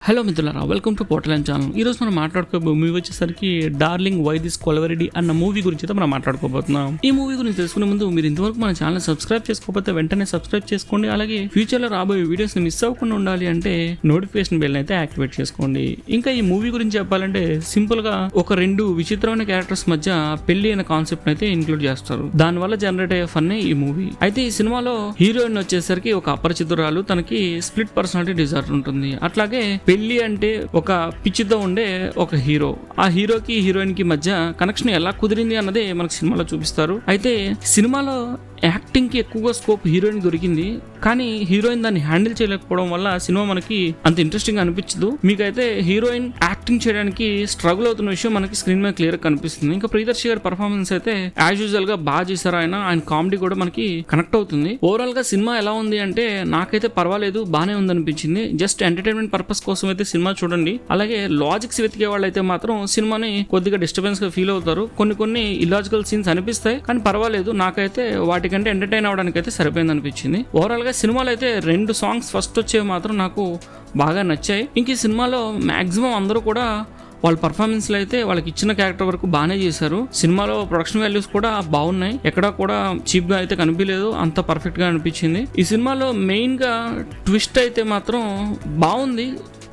Hello మిత్రులారా, welcome to portal channel. ఈ రోజు మనం మాట్లాడుకోబో మూవీ వచ్చేసరికి డార్లింగ్ వై దిస్ కొలవెరీ అన్న మూవీ గురించి అయితే మనం మాట్లాడుకోబోతున్నాం. ఈ మూవీ గురించి తెలుసుకునే ముందు మీరు ఇంతవరకు మన ఛానల్ సబ్స్క్రైబ్ చేసుకోకపోతే వెంటనే సబ్స్క్రైబ్ చేసుకోండి. అలాగే ఫ్యూచర్ లో రాబోయే వీడియోస్ ని మిస్ అవ్వకుండా ఉండాలి అంటే నోటిఫికేషన్ బెల్ అయితే యాక్టివేట్ చేసుకోండి. ఇంకా ఈ మూవీ గురించి చెప్పాలంటే సింపుల్ గా ఒక రెండు విచిత్రమైన క్యారెక్టర్స్ మధ్య పెళ్లి అనే కాన్సెప్ట్ అయితే ఇంక్లూడ్ చేస్తారు. దాని వల్ల జనరేట్ అయ్యే ఫన్ ఈ మూవీ. అయితే ఈ సినిమాలో హీరోయిన్ వచ్చేసరికి ఒక అపరిచితురాలు, తనకి స్ప్లిట్ పర్సనాలిటీ డిజార్డర్ ఉంటుంది. అట్లాగే పెళ్లి అంటే ఒక పిచ్చితో ఉండే ఒక హీరో, ఆ హీరోకి హీరోయిన్ కి మధ్య కనెక్షన్ ఎలా కుదిరింది అన్నదే మనకు సినిమాలో చూపిస్తారు. అయితే సినిమాలో యాక్టింగ్ కి ఎక్కువగా స్కోప్ హీరోయిన్ దొరికింది, కానీ హీరోయిన్ దాన్ని హ్యాండిల్ చేయలేకపోవడం వల్ల సినిమా మనకి అంత ఇంట్రెస్టింగ్ అనిపించదు. మీకైతే హీరోయిన్ యాక్టింగ్ చేయడానికి స్ట్రగుల్ అవుతున్న విషయం మనకి స్క్రీన్ మీద క్లియర్ గా కనిపిస్తుంది. ఇంకా ప్రియదర్శి గారి పర్ఫార్మెన్స్ అయితే యాజ్ యూజువల్ గా బాగా చేశారు. ఆయన కామెడీ కూడా మనకి కనెక్ట్ అవుతుంది. ఓవరాల్ గా సినిమా ఎలా ఉంది అంటే నాకైతే పర్వాలేదు, బానే ఉంది అనిపించింది. జస్ట్ ఎంటర్టైన్మెంట్ పర్పస్ కోసం అయితే సినిమా చూడండి. అలాగే లాజిక్స్ వెతికే వాళ్ళు అయితే మాత్రం సినిమాని కొద్దిగా డిస్టర్బెన్స్ గా ఫీల్ అవుతారు. కొన్ని ఇలాజికల్ సీన్స్ అనిపిస్తాయి, కానీ పర్వాలేదు. నాకైతే వాటికంటే ఎంటర్టైన్ అవడానికి అయితే సరిపోయింది అనిపించింది. ఓవరాల్ గా సినిమాలో అయితే 2 సాంగ్స్ ఫస్ట్ వచ్చేవి మాత్రం నాకు బాగా నచ్చాయి. ఇంక ఈ సినిమాలో మాక్సిమం అందరూ కూడా వాళ్ళ పర్ఫార్మెన్స్ లో అయితే వాళ్ళకి ఇచ్చిన క్యారెక్టర్ వరకు బాగానే చేశారు. సినిమాలో ప్రొడక్షన్ వాల్యూస్ కూడా బాగున్నాయి, ఎక్కడా కూడా చీప్ గా అయితే కనిపించలేదు, అంత పర్ఫెక్ట్ గా అనిపించింది. ఈ సినిమాలో మెయిన్ గా ట్విస్ట్ అయితే మాత్రం బాగుంది,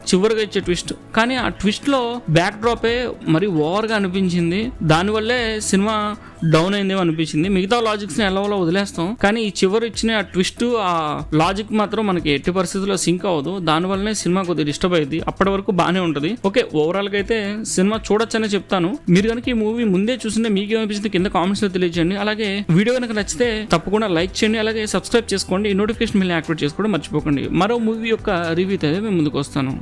చివరిగా ఇచ్చే ట్విస్ట్. కానీ ఆ ట్విస్ట్ లో బ్యాక్ డ్రాపే మరి ఓవర్ గా అనిపించింది. దానివల్లే సినిమా డౌన్ అయిందేమో అనిపించింది. మిగతా లాజిక్స్ ని ఎలా వదిలేస్తాం, కానీ ఈ చివరి ఇచ్చిన ఆ ట్విస్ట్, ఆ లాజిక్ మాత్రం మనకి ఎట్టి పరిస్థితుల్లో సింక్ అవ్వదు. దానివల్లనే సినిమా కొద్దిగా డిస్టర్బ్ అయింది. అప్పటి వరకు బాగానే ఉంటుంది. ఓకే, ఓవరాల్ గా అయితే సినిమా చూడొచ్చనే చెప్తాను. మీరు కనుక ఈ మూవీ ముందే చూసింటే మీకు ఏమనిపించింది కింద కామెంట్స్ లో తెలియజేయండి. అలాగే వీడియో కనుక నచ్చితే తప్పకుండా లైక్ చేయండి, అలాగే సబ్స్క్రైబ్ చేసుకోండి, నోటిఫికేషన్ బిల్ యాక్టివేట్ చేసుకోవడం మర్చిపోకండి. మరో మూవీ యొక్క రివ్యూ అయితే మేము ముందుకు వస్తాను.